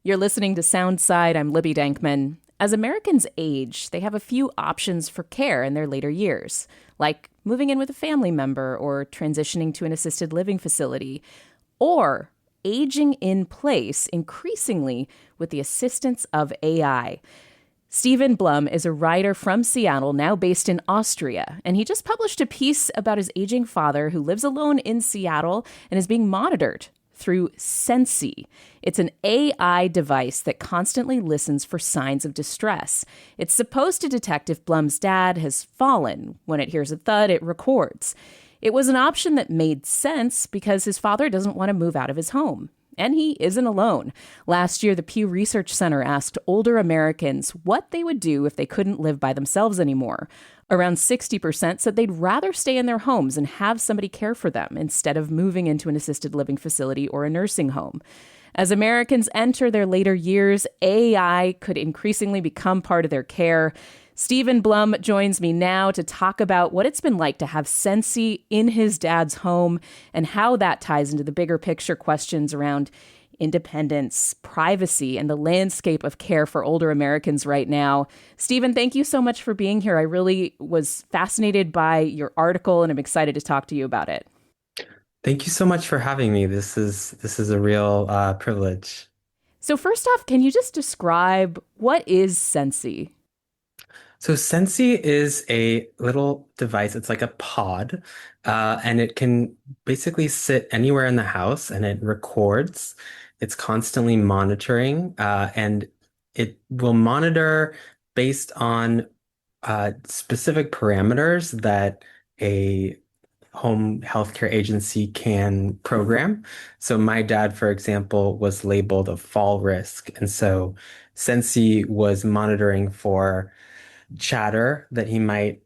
You're listening to Soundside. I'm Libby Dankman. As Americans age, they have a few options for care in their later years, like moving in with a family member or transitioning to an assisted living facility, or aging in place increasingly with the assistance of AI. Stephen Blum is a writer from Seattle, now based in Austria, and he just published a piece about his aging father who lives alone in Seattle and is being monitored through Sensi. It's an AI device that constantly listens for signs of distress. It's supposed to detect if Blum's dad has fallen. When it hears a thud, it records. It was an option that made sense because his father doesn't want to move out of his home. And he isn't alone. Last year, the Pew Research Center asked older Americans what they would do if they couldn't live by themselves anymore. Around 60% said they'd rather stay in their homes and have somebody care for them instead of moving into an assisted living facility or a nursing home. As Americans enter their later years, AI could increasingly become part of their care. Stephen Blum joins me now to talk about what it's been like to have Sensi in his dad's home and how that ties into the bigger picture questions around independence, privacy, and the landscape of care for older Americans right now. Stephen, thank you so much for being here. I really was fascinated by your article, and I'm excited to talk to you about it. Thank you so much for having me. This is a real privilege. So first off, can you just describe what is Sensi? So Sensi is a little device. It's like a pod, and it can basically sit anywhere in the house, and it records. It's constantly monitoring, and it will monitor based on specific parameters that a home healthcare agency can program. So my dad, for example, was labeled a fall risk. And so Sensi was monitoring for chatter that he might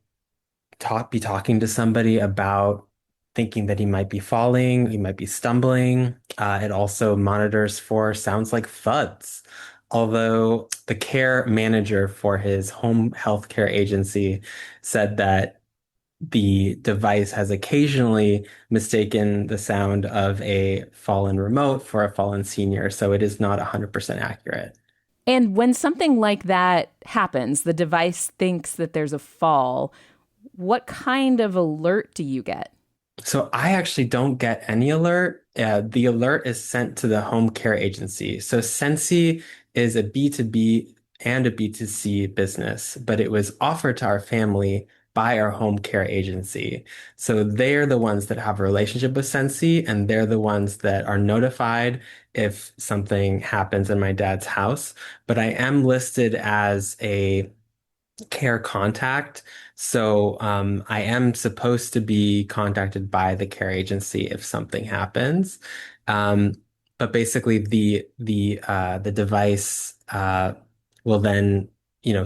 be talking to somebody about, thinking that he might be falling, he might be stumbling. It also monitors for sounds like thuds. Although the care manager for his home healthcare agency said that the device has occasionally mistaken the sound of a fallen remote for a fallen senior, so it is not 100% accurate. And when something like that happens, the device thinks that there's a fall. What kind of alert do you get? So I actually don't get any alert. The alert is sent to the home care agency. So Sensi is a B2B and a B2C business, but it was offered to our family by our home care agency. So they're the ones that have a relationship with Sensi, and they're the ones that are notified if something happens in my dad's house. But I am listed as a care contact. So I am supposed to be contacted by the care agency if something happens. Um, but basically the device will then,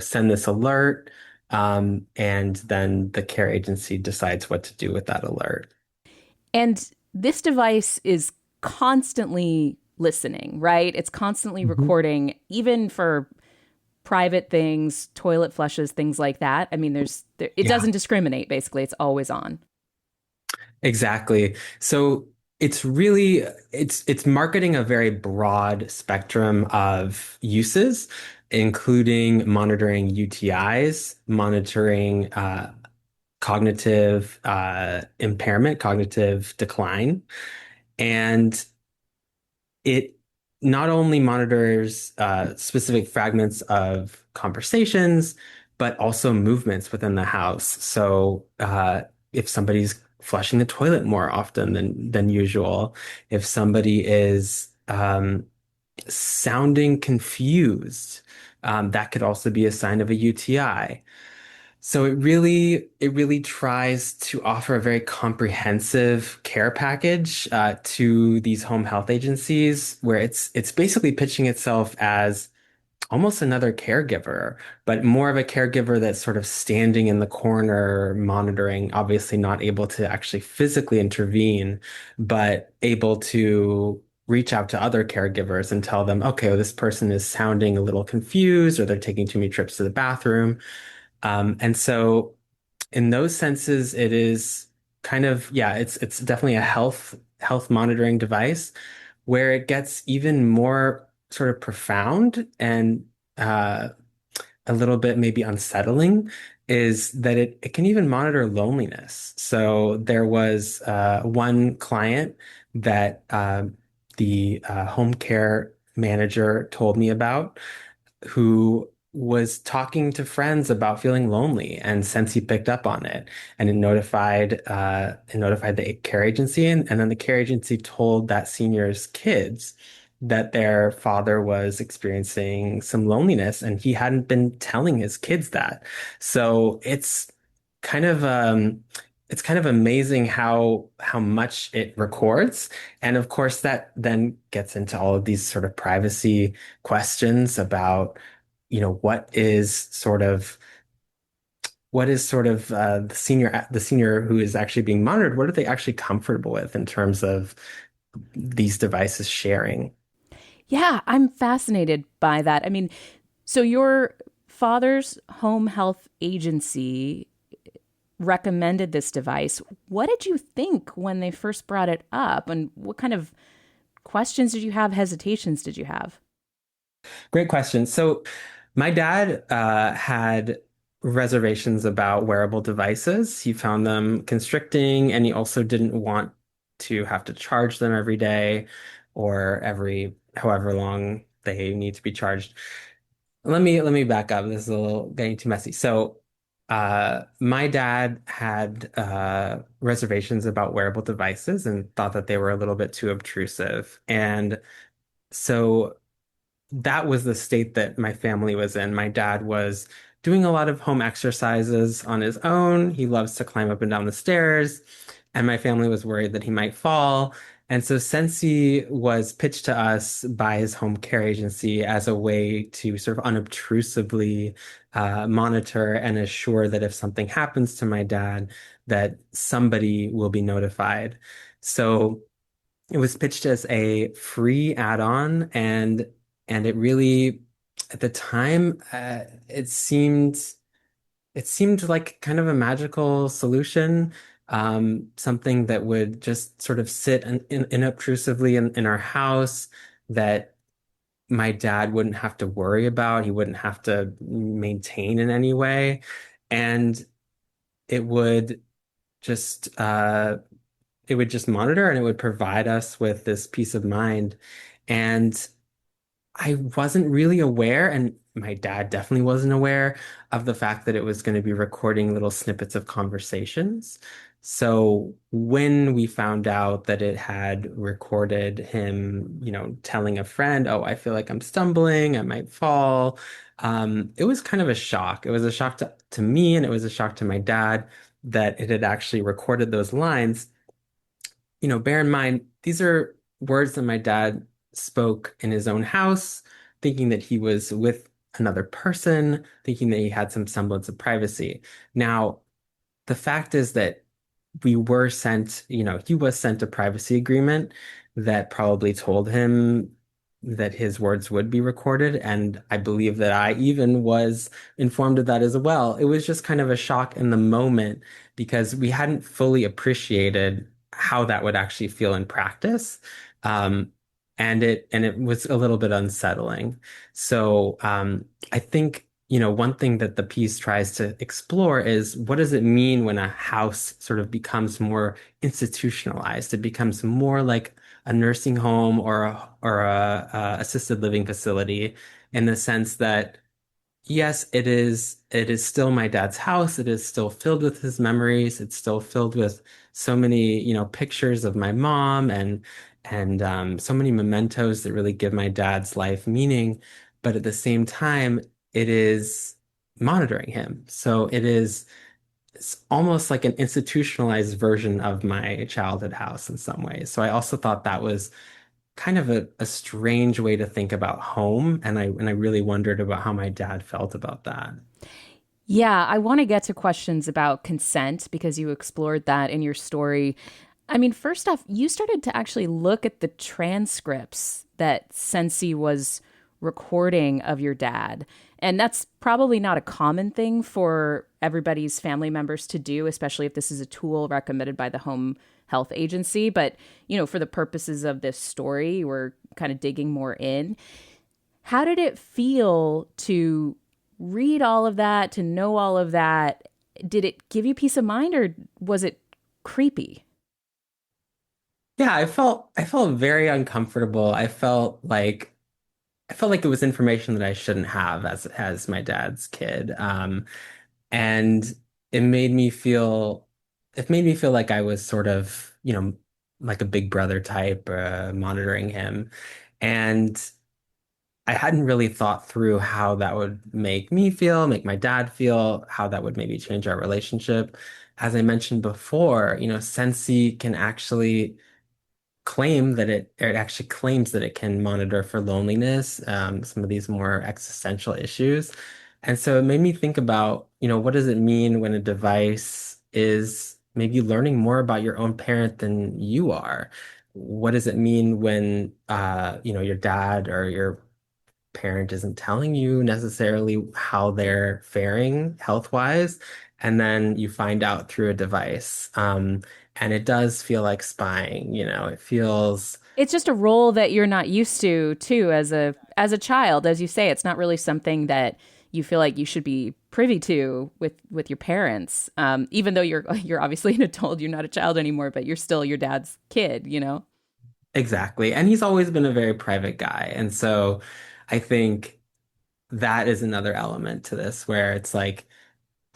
send this alert, and then the care agency decides what to do with that alert. And this device is constantly listening, right? It's constantly Mhm. recording, even for private things, toilet flushes, things like that. I mean, it Yeah. doesn't discriminate, basically. It's always on. Exactly. So it's marketing a very broad spectrum of uses, including monitoring UTIs, monitoring cognitive impairment, cognitive decline, and it not only monitors specific fragments of conversations, but also movements within the house. So if somebody's flushing the toilet more often than usual, if somebody is sounding confused, that could also be a sign of a UTI. So it really tries to offer a very comprehensive care package to these home health agencies, where it's basically pitching itself as almost another caregiver, but more of a caregiver that's sort of standing in the corner, monitoring, obviously not able to actually physically intervene, but able to reach out to other caregivers and tell them, okay, well, this person is sounding a little confused, or they're taking too many trips to the bathroom. And so in those senses, it is kind of, yeah, it's definitely a health monitoring device. Where it gets even more sort of profound and a little bit maybe unsettling is that it can even monitor loneliness. So there was one client that the home care manager told me about who was talking to friends about feeling lonely, and Sensi picked up on it, and it notified the care agency, and then the care agency told that senior's kids that their father was experiencing some loneliness, and he hadn't been telling his kids that. So kind of it's kind of amazing how much it records. And of course, that then gets into all of these sort of privacy questions about, what is sort of the senior who is actually being monitored, what are they actually comfortable with in terms of these devices sharing? Yeah, I'm fascinated by that. I mean, so your father's home health agency recommended this device. What did you think when they first brought it up? And what kind of questions did you have? Hesitations did you have? Great question. So, my dad had reservations about wearable devices. He found them constricting, and he also didn't want to have to charge them every day or every however long they need to be charged. Let me back up. This is a little getting too messy. So, my dad had reservations about wearable devices and thought that they were a little bit too obtrusive. And so that was the state that my family was in. My dad was doing a lot of home exercises on his own. He loves to climb up and down the stairs, and my family was worried that he might fall. And so Sensi was pitched to us by his home care agency as a way to sort of unobtrusively monitor and assure that if something happens to my dad, that somebody will be notified. So it was pitched as a free add-on, and it really, at the time, it seemed like kind of a magical solution, something that would just sort of sit inobtrusively in our house that my dad wouldn't have to worry about. He wouldn't have to maintain in any way, and it would just uh, it would just monitor and it would provide us with this peace of mind. And I wasn't really aware, and my dad definitely wasn't aware of the fact that it was going to be recording little snippets of conversations. So when we found out that it had recorded him, telling a friend, "Oh, I feel like I'm stumbling, I might fall," it was kind of a shock. It was a shock to me, and it was a shock to my dad that it had actually recorded those lines. Bear in mind, these are words that my dad spoke in his own house, thinking that he was with another person, thinking that he had some semblance of privacy. Now, the fact is that he was sent a privacy agreement that probably told him that his words would be recorded. And I believe that I even was informed of that as well. It was just kind of a shock in the moment because we hadn't fully appreciated how that would actually feel in practice. Um, and it was a little bit unsettling. So I think, one thing that the piece tries to explore is what does it mean when a house sort of becomes more institutionalized? It becomes more like a nursing home or a assisted living facility in the sense that yes, it is still my dad's house. It is still filled with his memories. It's still filled with so many, pictures of my mom and so many mementos that really give my dad's life meaning. But at the same time, it is monitoring him. So it's almost like an institutionalized version of my childhood house in some ways. So I also thought that was kind of a strange way to think about home, and I really wondered about how my dad felt about that. Yeah, I want to get to questions about consent because you explored that in your story. I mean, first off, you started to actually look at the transcripts that Sensi was recording of your dad. And that's probably not a common thing for everybody's family members to do, especially if this is a tool recommended by the home health agency. But, for the purposes of this story, we're kind of digging more in. How did it feel to read all of that, to know all of that? Did it give you peace of mind or was it creepy? Yeah, I felt very uncomfortable. I felt like it was information that I shouldn't have as my dad's kid. And it made me feel it made me feel like I was sort of, like a big brother type, monitoring him. And I hadn't really thought through how that would make me feel, make my dad feel, how that would maybe change our relationship. As I mentioned before, Sensi can actually it actually claims that it can monitor for loneliness, some of these more existential issues. And so it made me think about, what does it mean when a device is maybe learning more about your own parent than you are? What does it mean when, your dad or your parent isn't telling you necessarily how they're faring health-wise, and then you find out through a device. And it does feel like spying, it feels It's just a role that you're not used to too as a child. As you say, it's not really something that you feel like you should be privy to with your parents. Even though you're obviously an adult, you're not a child anymore, but you're still your dad's kid, you know? exactly. And he's always been a very private guy. And so I think that is another element to this where it's like,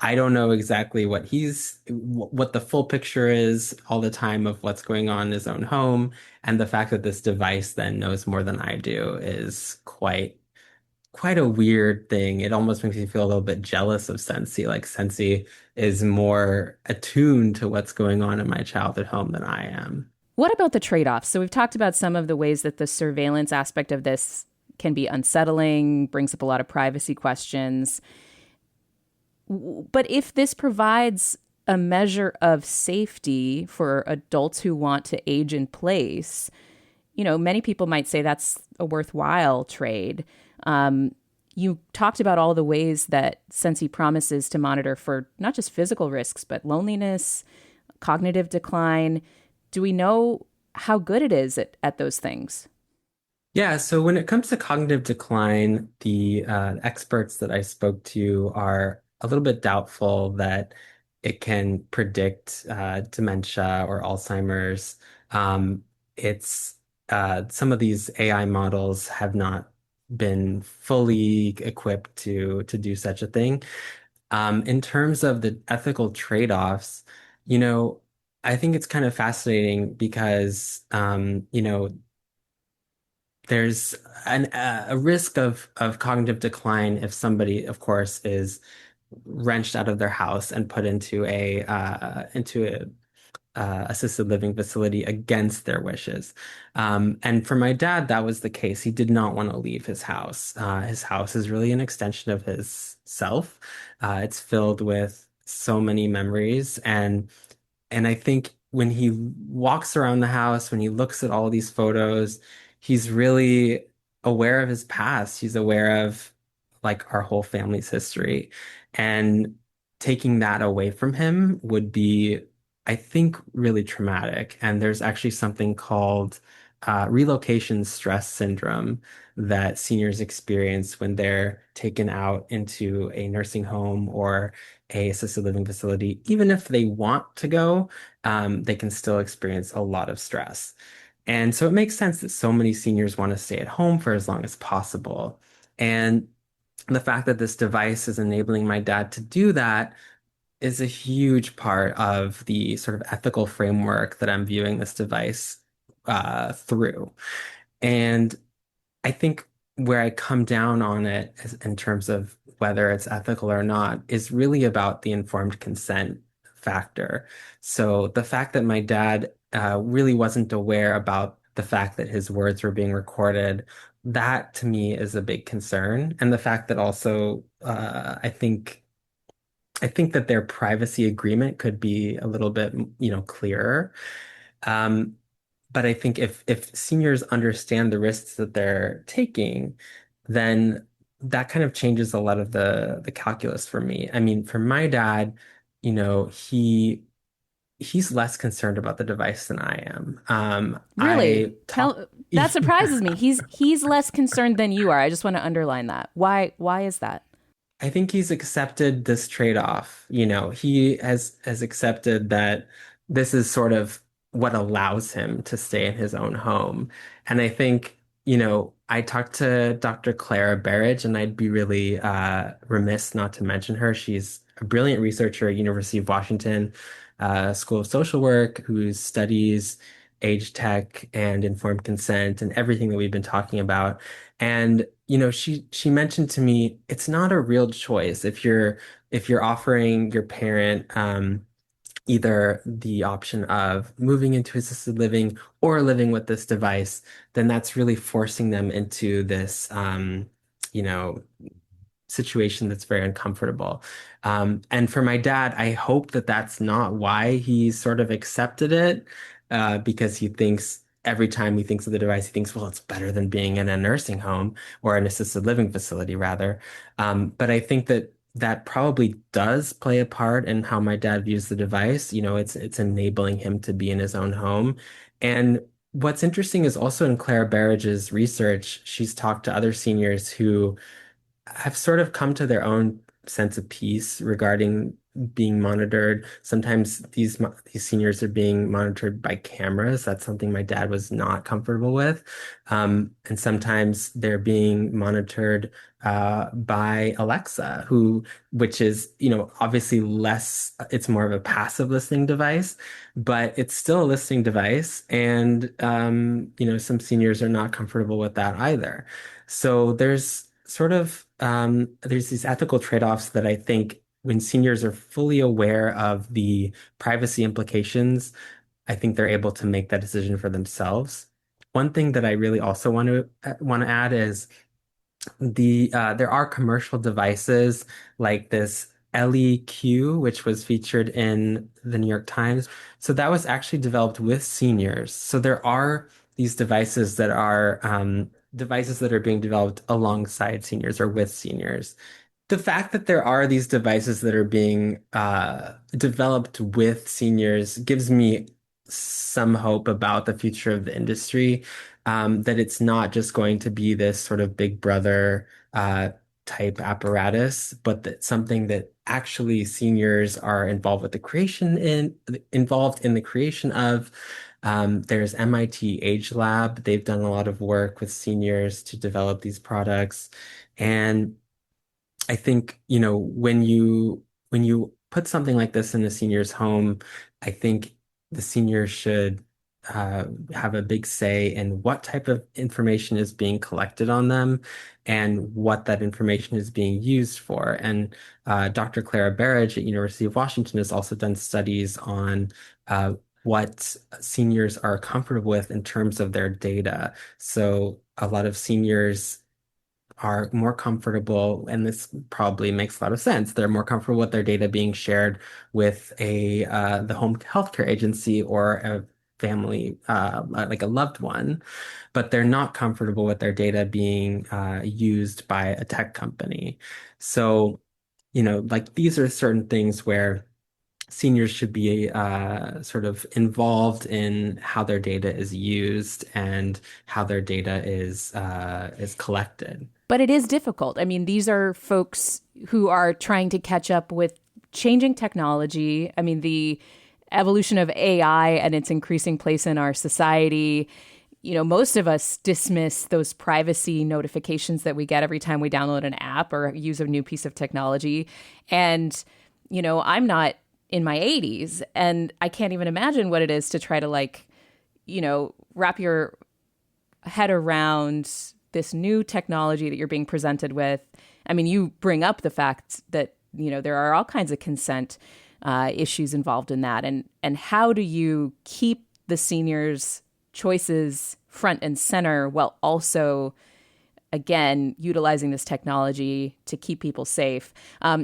I don't know exactly what the full picture is all the time of what's going on in his own home. And the fact that this device then knows more than I do is quite a weird thing. It almost makes me feel a little bit jealous of Sensi. Like Sensi is more attuned to what's going on in my childhood home than I am. What about the trade offs? So we've talked about some of the ways that the surveillance aspect of this can be unsettling, brings up a lot of privacy questions. But if this provides a measure of safety for adults who want to age in place, many people might say that's a worthwhile trade. You talked about all the ways that Sensi promises to monitor for not just physical risks, but loneliness, cognitive decline. Do we know how good it is at those things? Yeah, so when it comes to cognitive decline, the experts that I spoke to are a little bit doubtful that it can predict dementia or Alzheimer's. It's Some of these AI models have not been fully equipped to do such a thing. In terms of the ethical trade-offs, you know, I think it's kind of fascinating because there's a risk of cognitive decline if somebody, of course, is wrenched out of their house and put into a assisted living facility against their wishes. And for my dad, that was the case. He did not want to leave his house. His house is really an extension of his self. It's filled with so many memories, and I think when he walks around the house, when he looks at all these photos, he's really aware of his past. He's aware of like our whole family's history. And taking that away from him would be, I think, really traumatic. And there's actually something called relocation stress syndrome that seniors experience when they're taken out into a nursing home or a assisted living facility. Even if they want to go, they can still experience a lot of stress. And so it makes sense that so many seniors want to stay at home for as long as possible. And the fact that this device is enabling my dad to do that is a huge part of the sort of ethical framework that I'm viewing this device through. And I think where I come down on it in terms of whether it's ethical or not is really about the informed consent factor. So the fact that my dad really wasn't aware about the fact that his words were being recorded, that to me is a big concern. And the fact that also I think that their privacy agreement could be a little bit, clearer. Um, but I think if seniors understand the risks that they're taking, then that kind of changes a lot of the calculus for me. I mean, for my dad, he he's less concerned about the device than I am. Really? I talk. Tell that surprises me. He's less concerned than you are. I just want to underline that. Why is that? I think he's accepted this trade-off. He has accepted that this is sort of what allows him to stay in his own home. And I think, I talked to Dr. Clara Barrage, and I'd be really remiss not to mention her. She's a brilliant researcher at University of Washington, School of Social Work, who studies age tech and informed consent and everything that we've been talking about. And she mentioned to me it's not a real choice if you're offering your parent either the option of moving into assisted living or living with this device, then that's really forcing them into this you know situation that's very uncomfortable. And for my dad, I hope that that's not why he sort of accepted it, because he thinks every time he thinks of the device, he thinks, well, it's better than being in a nursing home or an assisted living facility, rather. But I think that that probably does play a part in how my dad views the device. It's enabling him to be in his own home. And what's interesting is also in Claire Barrage's research, she's talked to other seniors who have sort of come to their own sense of peace regarding being monitored. Sometimes these seniors are being monitored by cameras. That's something my dad was not comfortable with. And sometimes they're being monitored by Alexa, which is, obviously less, it's more of a passive listening device, but it's still a listening device. And, some seniors are not comfortable with that either. So there's these ethical trade-offs that I think when seniors are fully aware of the privacy implications, I think they're able to make that decision for themselves. One thing that I really also want to add is there are commercial devices like this LEQ, which was featured in the New York Times. So that was actually developed with seniors. So there are these devices that are being developed alongside seniors or with seniors. The fact that there are these devices that are being developed with seniors gives me some hope about the future of the industry, that it's not just going to be this sort of Big Brother type apparatus, but that something that actually seniors are involved in the creation of. There's MIT Age Lab. They've done a lot of work with seniors to develop these products. And I think, when you put something like this in a senior's home, I think the senior should have a big say in what type of information is being collected on them and what that information is being used for. And Dr. Clara Barrage at University of Washington has also done studies on what seniors are comfortable with in terms of their data. So a lot of seniors are more comfortable, and this probably makes a lot of sense. They're more comfortable with their data being shared with the home healthcare agency or a family, like a loved one, but they're not comfortable with their data being used by a tech company. So, like these are certain things where seniors should be sort of involved in how their data is used and how their data is collected. But it is difficult. I mean, these are folks who are trying to catch up with changing technology. I mean, the evolution of AI and its increasing place in our society. Most of us dismiss those privacy notifications that we get every time we download an app or use a new piece of technology. And, I'm not in my 80s, and I can't even imagine what it is to try to wrap your head around this new technology that you're being presented with. I mean, you bring up the fact that, there are all kinds of consent issues involved in that. And how do you keep the seniors' choices front and center while also, again, utilizing this technology to keep people safe?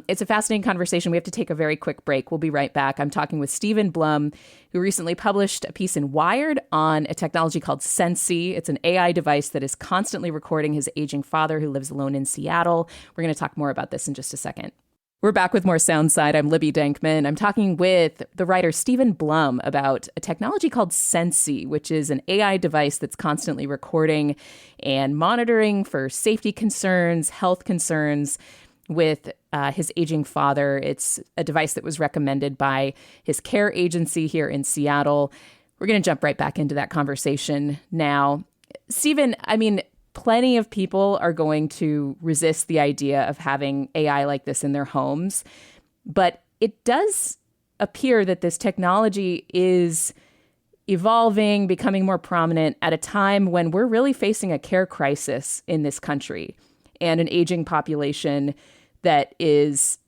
It's a fascinating conversation. We have to take a very quick break. We'll be right back. I'm talking with Stephen Blum, who recently published a piece in Wired on a technology called Sensi. It's an AI device that is constantly recording his aging father who lives alone in Seattle. We're going to talk more about this in just a second. We're back with more Soundside. I'm Libby Dankman. I'm talking with the writer Stephen Blum about a technology called Sensi, which is an AI device that's constantly recording and monitoring for safety concerns, health concerns with his aging father. It's a device that was recommended by his care agency here in Seattle. We're going to jump right back into that conversation now. Stephen, I mean, plenty of people are going to resist the idea of having AI like this in their homes, but it does appear that this technology is evolving, becoming more prominent at a time when we're really facing a care crisis in this country and an aging population that is,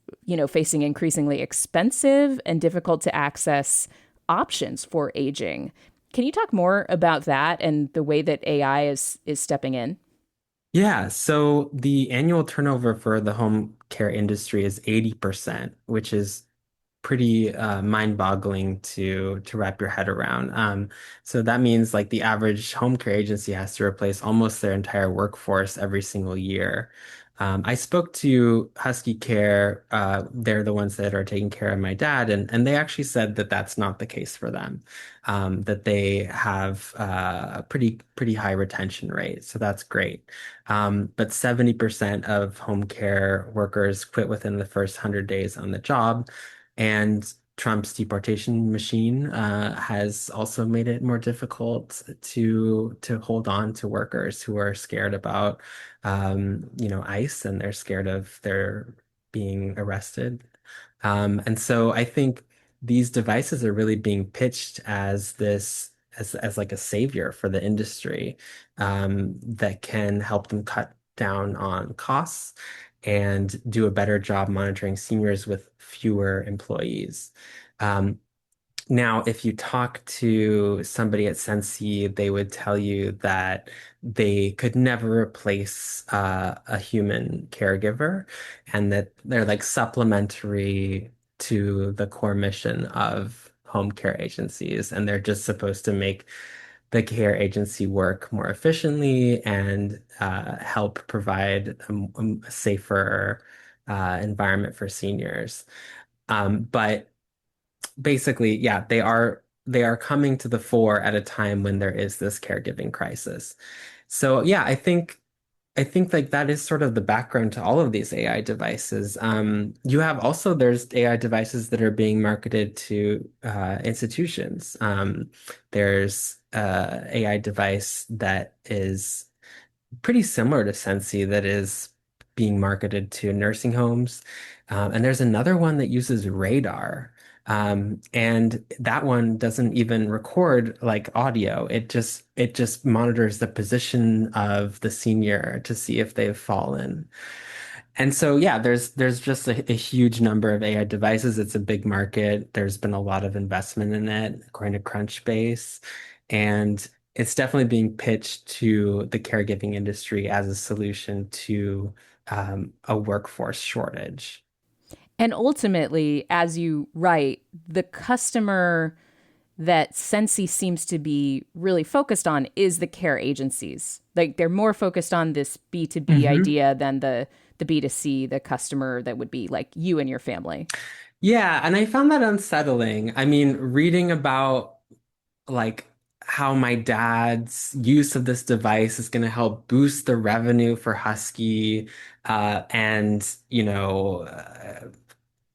facing increasingly expensive and difficult to access options for aging. Can you talk more about that and the way that AI is stepping in? Yeah, so the annual turnover for the home care industry is 80%, which is pretty mind-boggling to wrap your head around. So that means like the average home care agency has to replace almost their entire workforce every single year. I spoke to Husky Care. They're the ones that are taking care of my dad, and they actually said that that's not the case for them. That they have a pretty high retention rate, so that's great. But 70% of home care workers quit within the first 100 days on the job. And Trump's deportation machine has also made it more difficult to hold on to workers who are scared about ICE, and they're scared of their being arrested. And so I think these devices are really being pitched as this as like a savior for the industry, that can help them cut down on costs and do a better job monitoring seniors with fewer employees. Um, Now, if you talk to somebody at Sensi, they would tell you that they could never replace a human caregiver, and that they're like supplementary to the core mission of home care agencies, and they're just supposed to make the care agency work more efficiently and help provide a safer environment for seniors. But basically, yeah, they are coming to the fore at a time when there is this caregiving crisis. So yeah, I think like that is sort of the background to all of these AI devices. You have also there's AI devices that are being marketed to institutions. There's AI device that is pretty similar to Sensi that is being marketed to nursing homes. And there's another one that uses radar. And that one doesn't even record like audio. It just monitors the position of the senior to see if they've fallen. And so, yeah, there's just a huge number of AI devices. It's a big market. There's been a lot of investment in it, according to Crunchbase, and it's definitely being pitched to the caregiving industry as a solution to a workforce shortage. And ultimately, as you write, the customer that Sensi seems to be really focused on is the care agencies. Like they're more focused on this B2B Hmm. idea than the B2C, the customer that would be like you and your family. Yeah, and I found that unsettling. I mean, reading about like how my dad's use of this device is going to help boost the revenue for Husky, and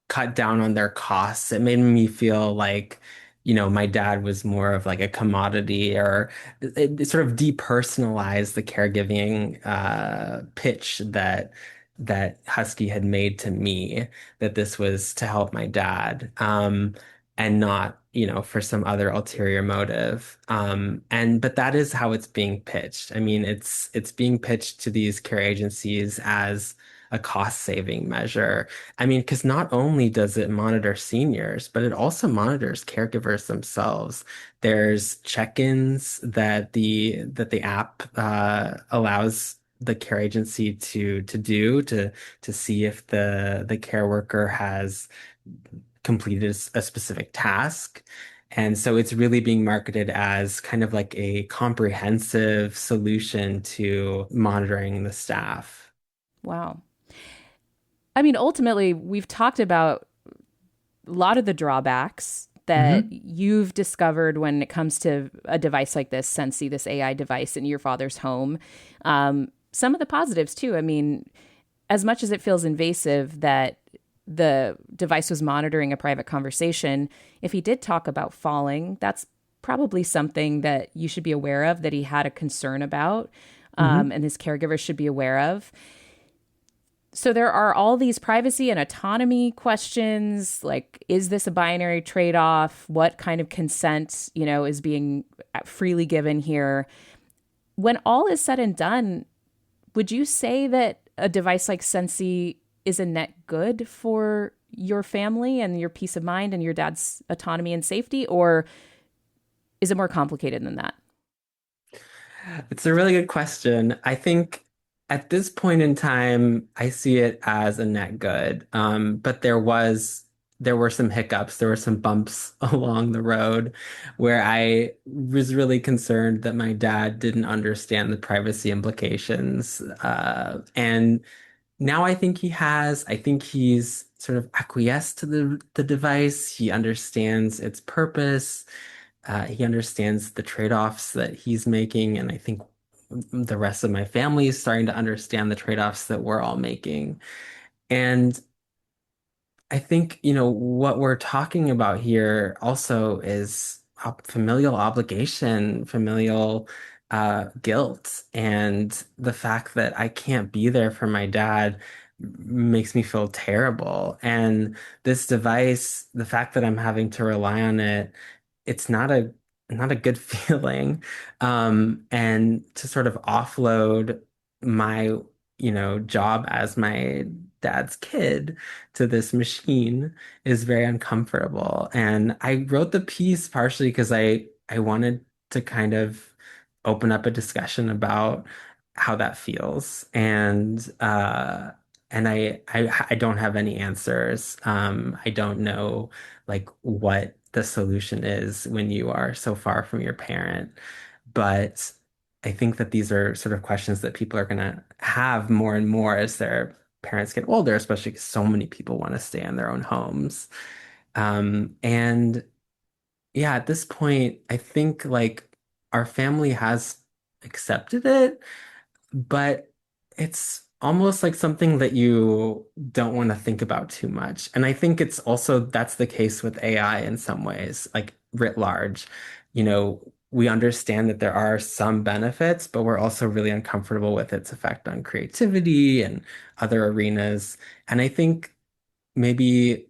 cut down on their costs. It made me feel like, my dad was more of like a commodity, or it sort of depersonalized the caregiving pitch that Husky had made to me, that this was to help my dad, and not, for some other ulterior motive. But that is how it's being pitched. I mean, it's being pitched to these care agencies as a cost saving measure. I mean, because not only does it monitor seniors, but it also monitors caregivers themselves. There's check-ins that the app allows the care agency to do to see if the care worker has completed a specific task. And so it's really being marketed as kind of like a comprehensive solution to monitoring the staff. Wow. I mean, ultimately, we've talked about a lot of the drawbacks that Hmm. you've discovered when it comes to a device like this, Sensi, this AI device in your father's home. Some of the positives, too. I mean, as much as it feels invasive that the device was monitoring a private conversation, if he did talk about falling, that's probably something that you should be aware of, that he had a concern about, Hmm. and his caregivers should be aware of. So there are all these privacy and autonomy questions, like is this a binary trade-off? What kind of consent, is being freely given here? When all is said and done, would you say that a device like Sensi is a net good for your family and your peace of mind and your dad's autonomy and safety, or is it more complicated than that? It's a really good question. I think at this point in time, I see it as a net good. But there were some hiccups, there were some bumps along the road where I was really concerned that my dad didn't understand the privacy implications. And now I think he has. I think he's sort of acquiesced to the device. He understands its purpose. He understands the trade-offs that he's making, and I think the rest of my family is starting to understand the trade-offs that we're all making. And I think, what we're talking about here also is familial obligation, familial guilt, and the fact that I can't be there for my dad makes me feel terrible. And this device, the fact that I'm having to rely on it, it's not a good feeling. And to sort of offload my, job as my dad's kid to this machine is very uncomfortable. And I wrote the piece partially because I wanted to kind of open up a discussion about how that feels. And I don't have any answers. I don't know like what the solution is when you are so far from your parent. But I think that these are sort of questions that people are going to have more and more as their parents get older, especially because so many people want to stay in their own homes. And yeah, at this point, I think like our family has accepted it, but it's almost like something that you don't want to think about too much. And I think it's also that's the case with AI in some ways, like writ large. We understand that there are some benefits, but we're also really uncomfortable with its effect on creativity and other arenas. And I think maybe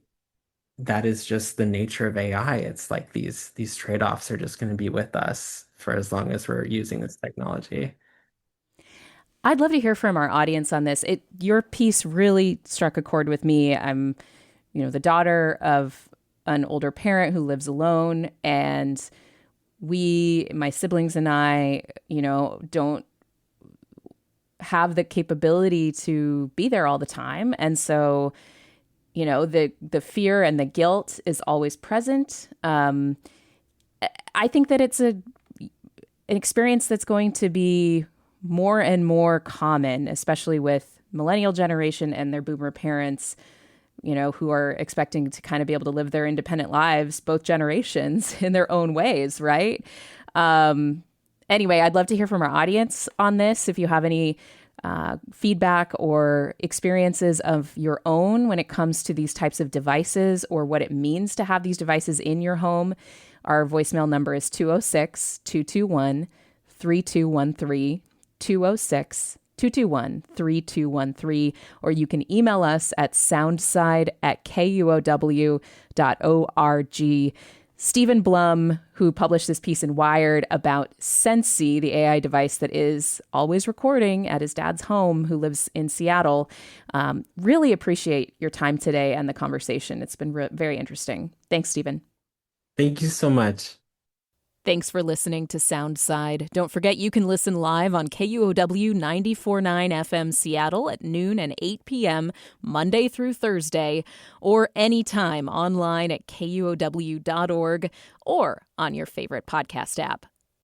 that is just the nature of AI. It's like these trade-offs are just going to be with us for as long as we're using this technology. I'd love to hear from our audience on this. Your piece really struck a chord with me. I'm, the daughter of an older parent who lives alone, and my siblings and I, don't have the capability to be there all the time. And so, the fear and the guilt is always present. I think that it's an experience that's going to be more and more common, especially with millennial generation and their boomer parents, who are expecting to kind of be able to live their independent lives, both generations in their own ways, right? Um, anyway, I'd love to hear from our audience on this. If you have any feedback or experiences of your own when it comes to these types of devices or what it means to have these devices in your home, our voicemail number is 206 221 3213. 206 221 3213, or you can email us at soundside@kuow.org. Stephen Blum, who published this piece in Wired about Sensi, the AI device that is always recording at his dad's home, who lives in Seattle, really appreciate your time today and the conversation. It's been very interesting. Thanks, Stephen. Thank you so much. Thanks for listening to Soundside. Don't forget you can listen live on KUOW 94.9 FM Seattle at noon and 8 p.m. Monday through Thursday, or anytime online at kuow.org or on your favorite podcast app.